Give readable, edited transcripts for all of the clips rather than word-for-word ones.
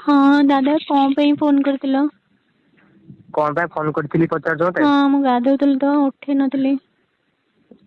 हाँ दादा कौन पे फोन करथिलो? कौन पे फोन करथिली पचार मते? हाँ मु गाधौतली तो उठे नथिली।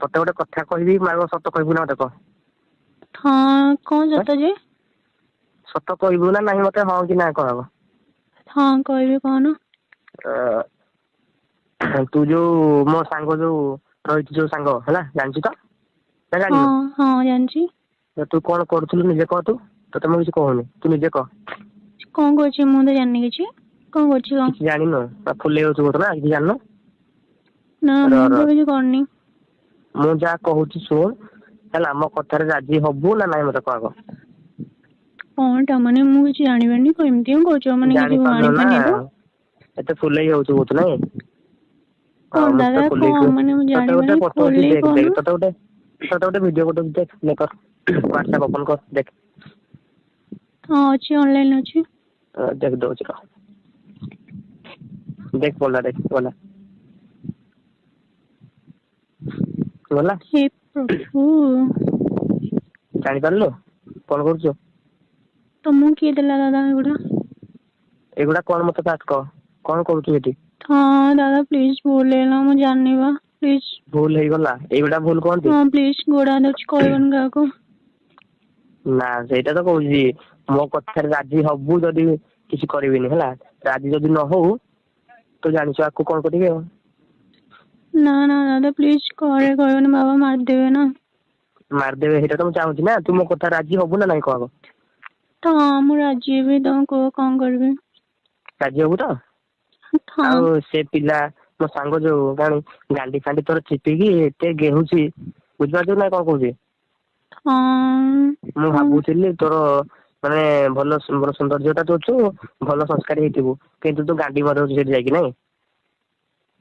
तते गोटे कथा कहबी मारो सत कहबू ना मते कह। हाँ कौन सत जे? सत कहबू ना नहीं मते हां कि ना कहब। हाँ कहबी कौन? तू जो मो सांग जो रही जो सांग है जानची तो ना जानिनु? हाँ हाँ जानची। तू कौन करथुलु निजे कह तू तो मैं कुछ कहूनी तू निजे कह। कौन करछि मु तो जाननी किछि। कौन करछि कौन? किसी जानिनु फुले होतु बोत ना किसी जाननु? ना मु तो किछि करनी। मु जा कहूची सुन हैला मो कथारे राजी हबु ना नाही मते कहब। कौन टा माने मु किछि जानिबेनी को एमती हम कहछो माने जानी किछि पारनु जानि ना पानी तो। एते फुले होतु बोत नहीं। हां कौन मते दादा फुले कौन को माने मु तते गोटे जानिबेनी पठौची खोले देख कौन? देख तते गोटे वीडियो गोटे देख प्ले कर व्हाट्सएप ओपन कर देख। हाँ अच्छी ऑनलाइन अच्छी। देख दो चलो देख बोला बोला हे प्रभु जानी पारलो कौन करछो? तो मु किए देला दादा एगुडा? एगुडा कौन मते बात कह कौन करूछु एठी? हाँ दादा प्लीज बोले ना मु जाननी बा प्लीज। भूल हे गला एगुडा भूल कोनती? हाँ प्लीज गोड़ा दछ कहबन का को। ना सेटा तो कहूजी मो कथारे राजी हबु जदी किछि करबिनी हैला राजी जदी न हो तो जानिছো आको कौन करिवे? ना ना दादा प्लीज करे कहबन बाबा मार देबे ना। मार देबे हेटा तो मु चाहूची ना तू मो कथा राजी हबु ना नहीं कहब? तो हाँ मु राजी हेबी तो को कौन करबे? राजी हबु तो? हाँ आउ से पिला मो सांग जो गानी गांडी फांडी तोर चिपिकी एते गेहुची बुझबाजो ना कौन कहूजी? हाँ मु भाबुथिली तोर माने भलो सौंदर्यता तो छु भलो संस्कारी हेतिबु किंतु तू गांडी मारो सेठी जाई नै।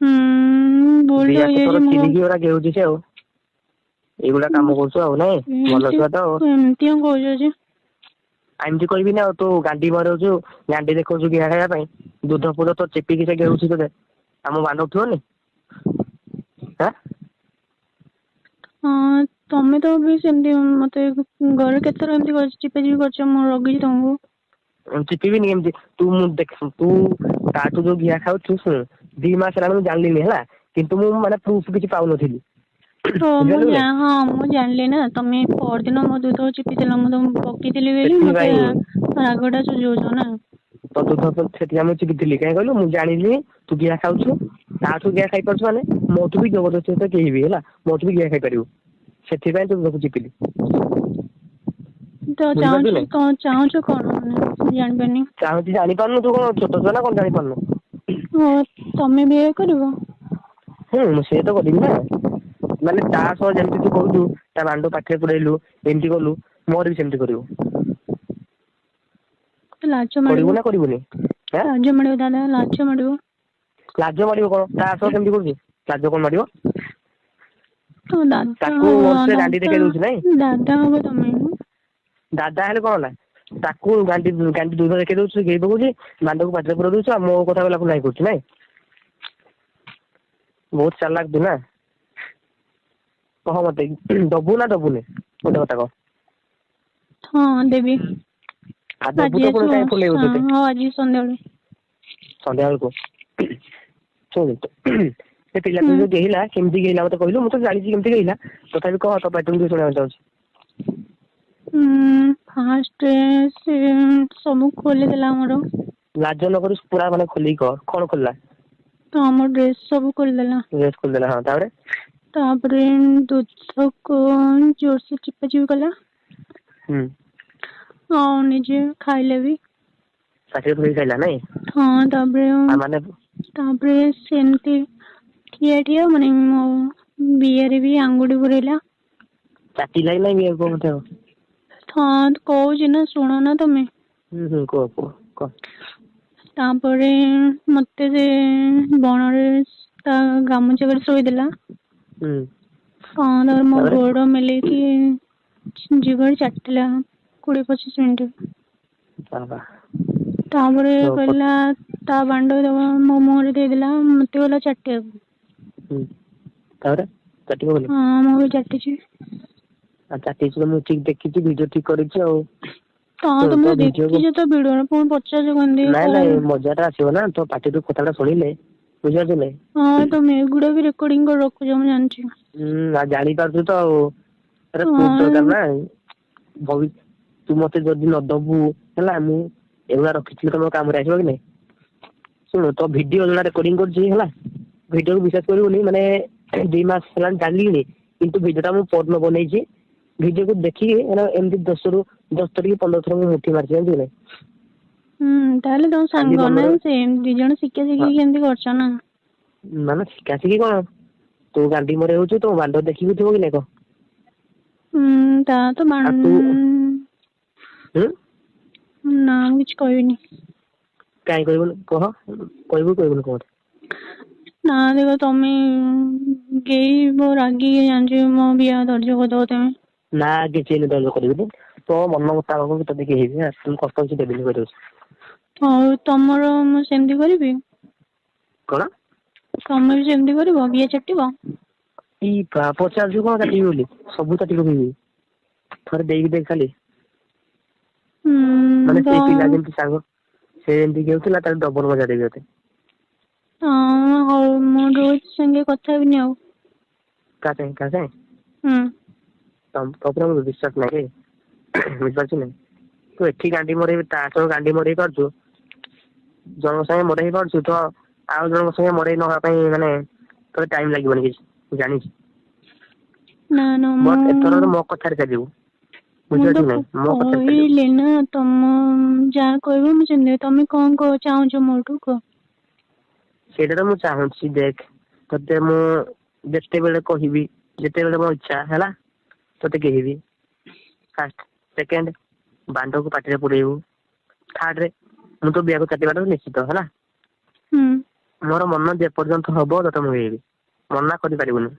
बोल तो दिया ये तोर जे मु चिरिकी ओरा गेहुची से हो एगुडा काम करछु आ नै भलो छुआ तो एमती हम कहजो जे आइमती कहबी ना तू गांडी मारोजु गांडी देखौजु गिया खाया पई दूध फूध तो चिपिकी से गेहुची तोते हम बांध उठिबोनी हां? हाँ तमे तो भी सेमती मते घर केतर एमती कर चिपे चिपी करछ मु रगी तुमको। चिपिबी नि एमती तू मु देख तू ताटू जो गिया खाउ छु सुन 2 मास हेला मु जानलिनी हैला किंतु मु माने प्रूफ किछि पाउ नथिली। तो मु हाँ मु जानली ना तमे पर दिन मो दूध चिपी देला मु तुम पकीतिली बेली सेठी मते भाई रागडा सुझौछ ना। तो दूध सेठी हम चिपिथिली काई कहलु मु जानिली तू गिया खाउछु ताटू गिया खाइ परछु माने मोटू भी जबरदस्ती तो केहिबी हैला मोटू भी गिया खाइ परिबो सेठी पय तू चिपिली। तो चाहूछु कौन चाहूछु कौन जान पानी। चाहूची जानी पारनु तू कोन छोटो छुआ ना कोन जानी पारनु? ओ तमे बिहे करबो? मु से तो कदिम ना माने ता सो जेमती तू कहूछु ता बांडो पाखे पुरेलु एमती गलु मोर भी सेमती करिवो। लाज करिवो माडिबो ना करिवोनी? हैं? लाज माडिबो दादा लाज माडिबो। लाज माडिबो कोन ता सो केमती करूची लाज कोन माडिबो? तो दादा ताकू से गांडी देखे दोछ नै? दादा हो तमे दादा हेले कोन होला ताकू गांडी गांडी दूध देखे दोछ गेई बगुची बांडो को पाtre पुरा दोछ मो कथा बेला को नाही करछ नै बहुत चालाक तू ना कह मते दबु ना दबुनी गोटे कथा कह। हाँ देवी आ दबु तो कोन काई फुले होते हाँ आज संध्या को सुन से पिला तो जो गेहिला केमती गेहिला मते कहलु मु तो जानि छी केमती गेहिला तथापि कह तो पाटन भी सुना चाहूछी। फास्ट से सब खोली देला हमरो लाज न करू पूरा माने खोली कह कोन खोलला? तो हमर ड्रेस सब खोल देला। ड्रेस खोल देला हां तापरे दूध को जोर से चिपा चिपी कला। हाँ निजे खाइले भी साथी तो खाइला नै? हाँ तापरे सेमती ठिया ठिया माने बियर भी आंगुडी पुरेला चाटी लाई नै बियर को मते? हाँ कहूची ना सुनो ना तमे। को तापरे मते से बणरे ता गामुछा कर सोई देला। हाँ तर मो गोड़ मिले कि जीवर चाटला 20-25 मिनट तापरे कहला ता बांडो मो मुहरे दे देला मते गला चाटिया तारे चाटी को बोले हाँ मो भी चाटी छी आ चाटी छी मु ठीक देखि छी वीडियो ठीक करि छी ହଁ ଶୁଣ, ତମେ ତୋ ଭିଡିଓକୁ ଦେଖିଛ ତ ଭିଡିଓରେ ପୁଣି ପଚାରୁଛ କେମିତି ନାଇଁ ନାଇଁ ଖରାପ। ମଜାଟା ଆସିବ ନା, ତୋ ପାଟିରୁ କଥାଟା ଶୁଣିଲେ ବୁଝିପାରୁଛୁ ନାଇଁ। ହଁ ତମେ ଏଗୁଡା ବି ରେକର୍ଡିଂ କରି ରଖୁଛ ମୁଁ ଜାଣିଛି। ଆଉ ଜାଣିପାରୁଛୁ ତ ଆଉ। ଆରେ ପ୍ରୁଫ୍ ଦରକାର ହଁ ନା। ତୁ ମତେ ଯଦି ନ ଦବୁ ହେଲା, ମୁଁ ଏଗୁଡା ରଖିଥିଲି ତମ କାମରେ ଆସିବ କି ନାଇଁ। ଶୁଣୁ ତୋ ଭିଡିଓ ଯୋଉଟା ରେକର୍ଡିଂ କରୁଛି ହେଲା, ଭିଡିଓକୁ ବିଶ୍ୱାସ କରିବୁନି, ମାନେ 2 ମାସ ହେଲାଣି ଚାଲିଲିଣି କିନ୍ତୁ ଭିଡିଓଟା ମୁଁ ପରଦିନ ବନେଇଛି। ଭିଡିଓକୁ ଦେଖିକି ମାନେ ଏମିତି 10 ଥର କି 15 ଥର ମୁଁ ମୁଠି ମାରିଛି ଜାଣିଛୁ କି ନାଇଁ। ତାହେଲେ ତମ ଖାଲି ସାଙ୍ଗ ନା ମନରେ ସେ ଦି ଜଣ ଶିଖା ହଁ, ଶିଖିକି ଏମିତି କରୁଛ ନା। ମାନେ ଶିଖା ଶିଖି କଣ, ତୁ ଗାଣ୍ଡି ମରେଇ ହଉଛୁ ତୋ ବାଣ୍ଡ ଦେଖିକି ଥିବ କି ନାଇଁ କହ। ତା ତ ଆଉ ତୁ ହୁଁ ନା ମୁଁ କିଛି କହିବିନି। କାଇଁ କହିବୁନି କହ, କହିବୁ କହିବୁନି କହ ମତେ। ନା ଦେଖ ତମେ ଗେଇ ରାଗିକି ଜାଣିଛି ମୋ ବିବାହ ଧର୍ଯ୍ୟ କରିଦବ ତମେ। ନା କିଛି ଏଇନେ ଧର୍ଯ୍ୟ କରିବିନି, ତୋ ମନ ମୁତାବକ ତତେ କେହି ବି କଷ୍ଟ କିଛି ଦେବିନି କହିଦଉଛି। ହଉ ତମର ମୁଁ ସେମିତି କରିବି। କଣ? ତମେ ବି ସେମିତି କରିବ ବିଏ ଚାଟିବ। ପଚାରୁଛୁ କଣ ଚାଟିବି ବୋଲି, ସବୁ ଚାଟି ପକେଇବି ଥରେ ଦେଇକି ଦେଖ ଖାଲି। ମାନେ ତ ସେଇ ପିଲା ଯେମିତି ସାଙ୍ଗ ସେ ଯେମିତି ଖେଳୁଥିଲା ତାର ଡବଲ ମଜା ଦେବି ତତେ। ହଁ ହଉ ମୁଁ ରୋହିତ ସାଙ୍ଗେ କଥା ହେବିନି ଆଉ। କାହା ସାଙ୍ଗେ କାହା ସାଙ୍ଗେ? ହୁଁ। ତୋ ଉପରେ ମୋର ବିଶ୍ୱାସ ନାହିଁ ବୁଝିପାରୁଛୁ ନାଇଁ। ତୁ ଏଠି ଗାଣ୍ଡି ମରେଇ ତା ସହ ଗାଣ୍ଡି ମରେଇ ପାରୁଛୁ, ଜଣଙ୍କ ସାଙ୍ଗେ ମରେଇ ପାରୁଛୁ ତ ଆଉ ଜଣଙ୍କ ସାଙ୍ଗେ ମରେଇ ନବା ପାଇଁ ମାନେ ତତେ ଟାଇମ ଲାଗିବନି କିଛି, ମୁଁ ଜାଣିଛି। ନା ନା ବଟ୍ ଏଥର ମୋ କଥାରେ ଚାଲିବୁ। ମୁଁ ତ ବୁଝିପାରୁଛୁ କି ନାଇଁ ମୋ କଥାରେ ଚାଲିବୁ। କହିଲି ନା ତମ ଯାହା କହିବ ମୁଁ ସେମିତି, ତମେ କଣ ଚାହୁଁଛ ମୋଠୁ କୁହ। ସେଇଟା ତ ମୁଁ ଚାହୁଁଛି ଦେଖ, ତତେ ମୁଁ ଯେତେବେଳେ କହିବି, ଯେତେବେଳେ ମୋ ଇଚ୍ଛା ହେଲା ତତେ କହିବି। ଫାଷ୍ଟ, ସେକେଣ୍ଡ ବାଣ୍ଡକୁ ପାଟିରେ ପୁରେଇବୁ। ଥାର୍ଡରେ ମୁଁ ତୋ ବିହାକୁ କାଟିବାଟା ନିଶ୍ଚିତ ହେଲା। ହୁଁ। ମୋର ମନ ଯେପର୍ଯ୍ୟନ୍ତ ହବ ତତେ ମୁଁ କହିବି, ମନା କରିପାରିବୁନି।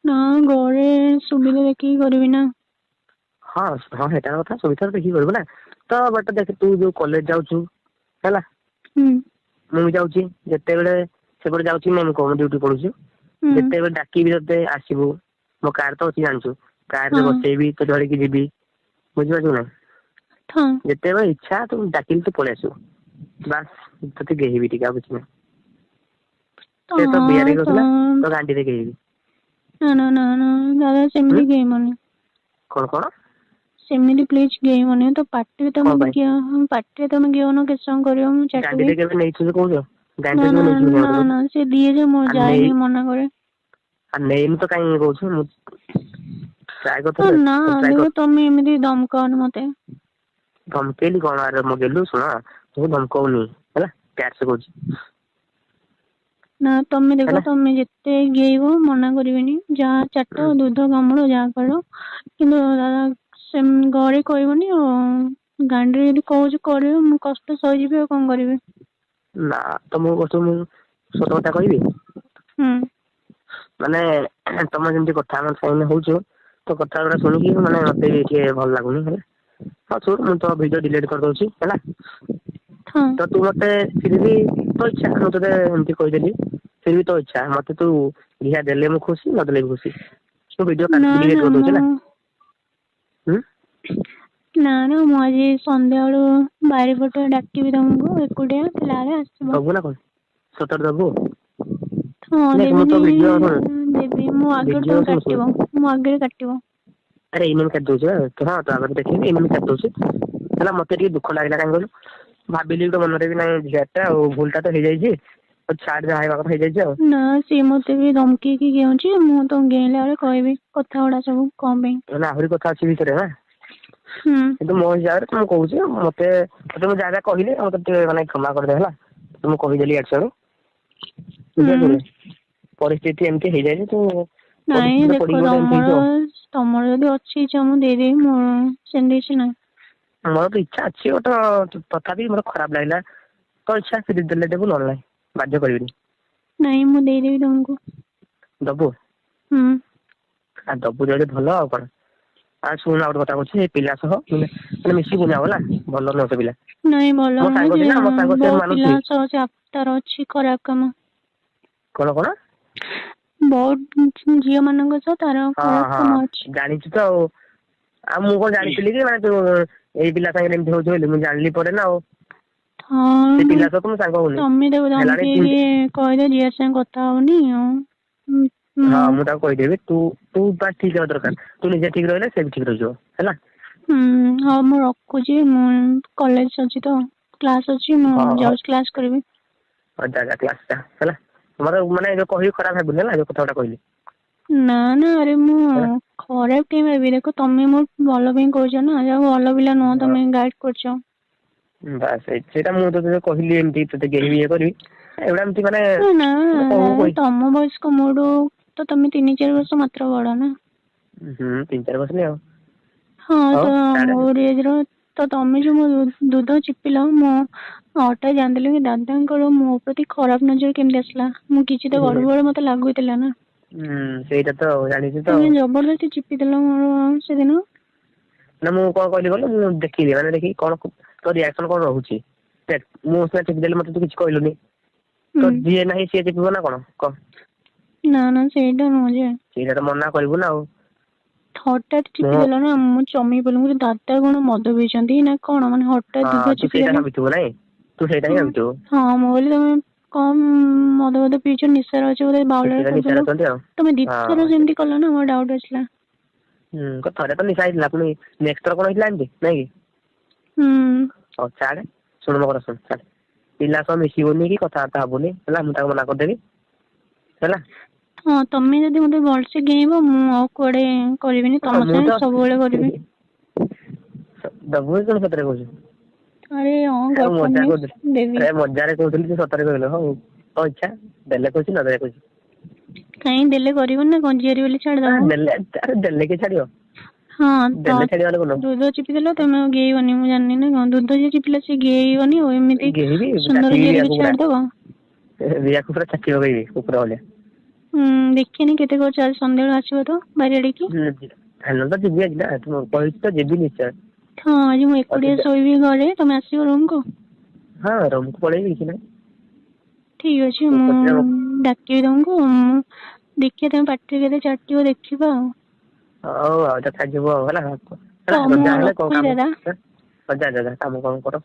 ନା ଘରେ ସୁବିଧା ଦେଖିକି କରିବି ନା। ହଁ ହଁ ସେଇଟା କଥା ସୁବିଧା ଦେଖିକି କରିବୁ ନା, ତ ବାଟ ଦେଖ ତୁ ଯୋଉ କଲେଜ ଯାଉଛୁ ହେଲା। ହୁଁ। ମୁଁ ବି ଯାଉଛି, ଯେତେବେଳେ ସେପଟେ ଯାଉଛି ମୁଁ ଡ୍ୟୁଟି ପଳଉଛି। ହୁଁ ଯେତେବେଳେ ଡାକିବି ତତେ ଆସିବୁ, ମୋ କାର ତ ଅଛି ଜାଣିଛୁ। କାର ରେ ହଁ ବସେଇବି ତତେ ଧରିକି ଯିବି, ବୁଝିପାରୁଛୁ ନା। ହଁ। ଯେତେବେଳେ ଇଚ୍ଛା ତୁ ଡାକିଲି ତୁ ପଳେଇ ଆସିବୁ, ବାସ୍ ତତେ ଗେହିବି ଟିକେ ଆଉ କିଛି ନାହିଁ। ସେ ତ ବିହାରୀ କରୁଥିଲା ତ ଗାଣ୍ଡିରେ ଗେଇବି। ନା ନା ନା ଦାଦା ହୁଁ ସେମିତି ଗେଇବନି। କଣ କଣ? ସେମିତି ପ୍ଲିଜ ଗେଇବନି, ତ ପାଟିରେ କଣ ତମେ ପାଇଁ ପାଟିରେ ତମେ ଗେଉନ କେତେ ସମୟ କରିବ ମୁଁ ଚାଟିବି। ଗାଣ୍ଡିରେ କେବେ ନେଇଛୁ ଯେ କହୁଛ? ନା ଗାଣ୍ଡିରେ କେବେ ନା ନେଇଛୁ କି ନା ମତେ କହିଲୁ? ନା ସେ ଦିଏ ଯେ ମୁଁ ଯାଏନି ମନା କରେ। ଆ ନେଇନି ତ କାଇଁ କହୁଛୁ, ମୁଁ ଟ୍ରାଏ ହଁ କରିଥିଲେ ନା ଟ୍ରାଏ ଦେଖ କର। ତମେ ଏମିତି ଧମକାଅନି ମତେ। ଧମକେଇଲି କଣ, ଆରେ ମୋ ଗେଲୁ ଶୁଣ ମୁଁ ଧମକଉନି ହେଲା, ପ୍ୟାର ସେ କହୁଛି। ନା ତମେ ଦେଖ ହେଲା ତମେ ଯେତେ ଗେଇବ ମନା କରିବେନି, ଯାହା ଚାଟ ଦୁଧ କାମୁଡ ଯାହା କର, କିନ୍ତୁ ଦାଦା ସେ ଘରେ କହିବନି ଆଉ ଗାଣ୍ଡିରେ ଯଦି କହୁଛି କରିବ ମୁଁ କଷ୍ଟ ସହିଯିବି ଆଉ କଣ କରିବି। ନା ତମକୁ କଷ୍ଟ ମୁଁ ସତ କଥା କହିବି। ହୁଁ। ମାନେ ତମେ ଯେମିତି କଥା ଆମ ସାଙ୍ଗେ ହଉଛୁ ତୋ କଥା ଗୁଡା ଶୁଣିକି ମାନେ ମତେ ବି ଟିକେ ଭଲ ଲାଗୁନି ହେଲା। ହଁ ଶୁଣ ମୁଁ ତ ଭିଡିଓ ଡିଲିଟ କରିଦଉଛି ହେଲା। ହଁ ତ ତୁ ମତେ ଫିର ବି ତୋ ଇଚ୍ଛା ମୁଁ ତତେ ଏମିତି କହିଦେଲି ଫିର ବି ତୋ ଇଚ୍ଛା ମତେ ତୁ ରିହା ଦେଲେ ମୁଁ ଖୁସି ନଦେଲେ ବି ଖୁସି। ମୁଁ ଭିଡିଓ ନା କାଲିଠୁ ଡିଲିଟ ନା କରିଦଉଛି ହେଲା। ମୁଁ ହୁଁ। ନା ନା ମୁଁ ଆଜି ସନ୍ଧ୍ୟା ବେଳୁ ବାରିପଟେ ଡାକିବି ତମକୁ ଏକୁଟିଆ ଥିଲାବେଳେ ଆସିବ। ଦବୁ ନା କଣ ସତରେ ଦବୁ? ହଁ ଦେଖ ମୁଁ ଦେବିନି ତ ଭିଡିଓ ଶୁଣୁ ଦେବି ମୋ ଆଗରେ ଭିଡିଓ ତମେ ଶୁଣୁ ଶୁଣୁ କାଟିବ ମୋ ଆଗରେ କାଟିବ। ଆରେ ଏଇନେ କାଟି ଦଉଛି ପା ହଁ ତୋ ଆଗରେ ଦେଖେଇବି ଏଇନେ କାଟି ଦଉଛି ହେଲା ମତେ ଟିକେ ଦୁଃଖ ଲାଗିଲା କାହିଁ କହିଲୁ ଭାବିଲି ତ ମନରେ ବି ନାଇଁ ଝିଅଟା ଆଉ ଭୁଲଟା ତ ହେଇଯାଇଛି ଆଉ ଛାଡ ଯାହା ହେବା କଥା ହେଇଯାଇଛି ଆଉ। ନା ସିଏ ମତେ ବି ଧମକେଇକି ଗେଉଁଛି ମୁଁ ତ ଗେଇଁଲା ବେଳେ କହିବି କଥା ଗୁଡା ସବୁ କଣ ପାଇଁ। ମାନେ ଆହୁରି କଥା ଅଛି ଭିତରେ ନା ହୁଁ କିନ୍ତୁ ମୋ ହିସାବରେ ମୁଁ କହୁଛି ମତେ ମୁଁ ଯାହା ଯାହା କହିଲି ମତେ ଟିକେ ମାନେ କ୍ଷମା କରିଦେ ହେଲା। ମୁଁ କହିଦେଲି ଇଆଡୁ ସିଆଡୁ ବୁଝିପାରୁଛୁ ହୁଁ ନା ନାଇଁ ପରିସ୍ଥିତି ଏମିତି ହେଇଯାଇଛି ତୁ ନାଇଁ ପରିସ୍ଥିତିରେ ଦେଖ ପଡିକି ଗୋଟେ ଏମିତି ହେଇଛୁ ଆଉ। ତମର ଯଦି ଅଛି ଇଚ୍ଛା ମୁଁ ଦେଇଦେବି ମୋର ସେମିତି କିଛି ନାହିଁ। ମୋର ତ ଇଚ୍ଛା ଅଛି ଗୋଟେ ତଥାପି ମୋର ଖରାପ ଲାଗିଲା ତୋ ଇଚ୍ଛା ଯଦି ଦେଲେ ଦେବୁ ନହେଲେ ନାହିଁ ବାଧ୍ୟ କରିବିନି। ନାଇଁ ମୁଁ ଦେଇଦେବି ତମକୁ। ଦବୁ? ହୁଁ। ଆଉ ଦବୁ ଯଦି ଭଲ ଆଉ କଣ ଆଉ ଶୁଣୁ ଆଉ ଗୋଟେ କଥା କହୁଛି ଏଇ ପିଲା ସହ ମାନେ ମିଶିବୁନି ଆଉ ହେଲା ଭଲ ନୁହଁ ସେ ପିଲା। ନାଇଁ ଭଲ ମୋ ନୁହେଁ ସାଙ୍ଗ ଯେ ସିନା ମୋ ସାଙ୍ଗ ସେ ବହୁତ ମାନୁଛି ପିଲାଙ୍କ ସହ ତାର ଅଛି ଖରାପ କାମ। କଣ କଣ? ବହୁତ ଝିଅ ମାନଙ୍କ ସହ ତାର ହଁ ଖରାପ ହଁ କାମ ଅଛି। ଜାଣିଛୁ ତ ଆଉ ମୁଁ କଣ ଜାଣିଥିଲି କି ମାନେ ତୁ ଏଇ ପିଲା ସାଙ୍ଗରେ ଏମିତି ହଉଛି ବୋଲି ମୁଁ ଜାଣିଲି ପରେ ନା ଆଉ। ହଁ ସେ ପିଲା ସହିତ ମୁଁ ସାଙ୍ଗ ହଉନି। ତମେ ତାକୁ ହେଲାଣି ଧମକେଇକି କହିଦେ ଝିଅ ସାଙ୍ଗେ କଥା ହବନି ଆଉ। ହଁ ମୁଁ ତାକୁ କହିଦେବି ତୁ ତୁ ବାସ୍ ଠିକ ହେବା ଦରକାର। ତୁ ନିଜେ ଠିକ ରହିଲେ ସେ ବି ଠିକ ରହିଯିବ ହେଲା। ହଉ ମୁଁ ରଖୁଛି, ମୁଁ କଲେଜ ଅଛି ତ, କ୍ଲାସ ଅଛି, ମୁଁ ଯାଉଛି କ୍ଲାସ କରିବି। ଯା କ୍ଲାସ ଯା ହେଲା। ମୋର ମାନେ ଯୋଉ କହିବି ଖରାପ ଭାବିବୁନି ହେଲା, ଯୋଉ କଥାଟା କହିଲି। ନା ନା ଆରେ ମୁଁ ହେଲା। ଖରାପ କାଇଁ ଭାବିବି, ଦେଖ ତମେ ମୋ ଭଲ ପାଇଁ କହୁଛ ନା, ଯାହା ଭଲ ପିଲା ନୁହଁ ତମେ ଗାଇଡ କରୁଛ। ବାସ୍ ସେଇଟା ମୁଁ ତତେ କହିଲି ଏମିତି ତତେ ଗେହ୍ବି ଇଏ କରିବି ଏଗୁଡା ଏମିତି ମାନେ ନା କହୁ କହି ତମ ବୟସ୍କ ମୋଠୁ ତ ତମେ 3-4 ବର୍ଷ ମାତ୍ର ବଡ ନା। 3-4 ବର୍ଷ ନାଇଁ ଆଉ। ହଁ ହଉ ତ ଛାଡେ ମୋରି ଏଜ ର ତ ତମେ ଯୋଉ ମୋ ଦୁଧ ଚିପିଲ ମୁଁ ହଠାତ୍ ଜାଣିଦେଲି କି ଦାଦାଙ୍କର ମୋ ପ୍ରତି ଖରାପ ନଜର କେମିତି ଆସିଲା। ମୁଁ କିଛି ତ ଗଡବଡ ମତେ ଲାଗୁଥିଲା ନା। ସେଇଟା ତ ଜାଣିଛୁ ତ। ତମେ ଜବରଦସ୍ତି ଚିପିଦେଲ ମୋର ସେଦିନ। ନା ମୁଁ କଣ କହିଲି କହିଲୁ, ମୁଁ ଦେଖିଲି ମାନେ ଦେଖିକି କଣ ତୋ ରିଆକ୍ସନ କଣ ରହୁଛି। ମୁଁ ସିନା ଚିପିଦେଲି ମତେ ତୁ କିଛି କହିଲୁନି, ହୁଁ ତ ଯିଏ ନାହିଁ ସିଏ ଚିପିବ ନା କଣ କହ। ନା ନା ସେଇଟା ନୁହଁ ଯେ। ସେଇଟା ତ ମନା କରିବୁ ନା ଆଉ। ହଠାତ୍ ମୁଁ ଚିପିଦେଲ ନା, ମୁଁ ଚମକି ପଇଲି, ମୁଁ କହିଲି ଦାଦା କଣ ମଦ ପିଇଛନ୍ତି ନା କଣ, ମାନେ ହଠାତ୍ ଦୁଧ ତୁ ସେଇଟା ଚିପିଦେଲେ। ଭାବିଥିବୁ ନାଇଁ ତୁ ସେଇଟା ହିଁ ଭାବିଥିବୁ। ହଁ ମୁଁ କହିଲି ତମେ କମ ମଦ ଫଦ ପିଇଛ, ନିଶାରେ ଅଛ ବୋଧେ, ବାଉଳାରେ ସେଥିପାଇଁ ନିଶାରେ ପଡୁଥିବ। ଅଛନ୍ତି ଆଉ। ତମେ ଦିଥର ହଁ ସେମିତି କଲ ନା, ମୋର ଡାଉଟ ଆସିଲା। ଥରେ ତ ନିଶା ହେଇଥିଲା, ପୁଣି ନେକ୍ସଟ୍ ଥର କଣ ହେଇଥିଲା ଏମିତି ନାଇଁ କି। ହୁଁ। ହଉ ଛାଡେ, ଶୁଣୁ ମୋ କଥା ଶୁଣୁ ଛାଡେ। ପିଲା ସହ ମିଶିବୁନି କି କଥାବାର୍ତ୍ତା ହବୁନି ହେଲା, ମୁଁ ତାକୁ ମନା କରିଦେବି ହେଲା। ହଁ ତମେ ଯଦି ମତେ ଭଲସେ ଗେଇଁବ ମୁଁ ଆଉ କୁଆଡେ କରିବିନି, ତମ ମୁଁ ତ ସାଙ୍ଗେ ସବୁବେଳେ କରିବି। ଦବୁ କଣ ସତରେ କହୁଛୁ। ଆରେ ହଁ ଆଉ ଗଡ ମଜା ପ୍ରମିସ୍ କରୁଥିଲି, ଦେବି। ଆରେ ମଜାରେ କହୁଥିଲି ତୁ ସତରେ କହିଲୁ ହଉ ତୋ ଇଚ୍ଛା ଦେଲେ ଖୁସି ନ ଦେଲେ ଖୁସି। କାହିଁ ଦେଲେ କରିବନି ନା କଣ, ଝିଆରୀ ବୋଲି ଛାଡିଦବ। ଆରେ ଦେଲେ କିଏ ଛାଡିବ। ହଁ ତ ଦେଲେ ଛାଡିବ ମାନେ ଦୁଧ ଚିପିଦେଲ ତମେ ଆଉ ଗେଇବନି, ମୁଁ ଜାଣିନି ନା କଣ, ଦୁଧ ଯିଏ ଚିପିଲା ସିଏ ଗେଇବନି ଆଉ, ଏମିତି ଗେହିବି ସୁନ୍ଦର ଝିଅରିକୁ ଛାଡିଦବ। ରିୟାକୁ ପୁରା ଚାଟି ପକେଇବି କୁକୁର ଭଳିଆ। ଦେଖିନି କେତେ କରୁଛ, ଆଜି ସନ୍ଧ୍ୟାବେଳେ ଆସିବ ତ ବାରିଆଡିକି। ତ ଯିବି ଆଜି ନା, କହିଛି ତ ଯିବି ନିଶ୍ଚୟ। ହଁ ଆଜି ମୁଁ ଏକୁଟିଆ ଶୋଇବି ଘରେ, ତମେ ଆସିବ ରୁମକୁ। ହଁ ରୁମକୁ ପଳେଇବି କିଛି ନାହିଁ। ଠିକ ଅଛି ତୁ ମୁଁ ପଛରେ ଡାକିବି ତମକୁ, ଦେଖିବା ତମେ ପାଟିରେ କେତେ ଚାଟିବ ଦେଖିବା ଆଉ। ହଉ ଆଉ ଦେଖାଯିବ ଆଉ ହେଲା, ତ ମୁଁ ଯା ହେଲେ କଣ ରଖୁଛି କାମ। ଦାଦା। ଯା କାମ କଣ କର।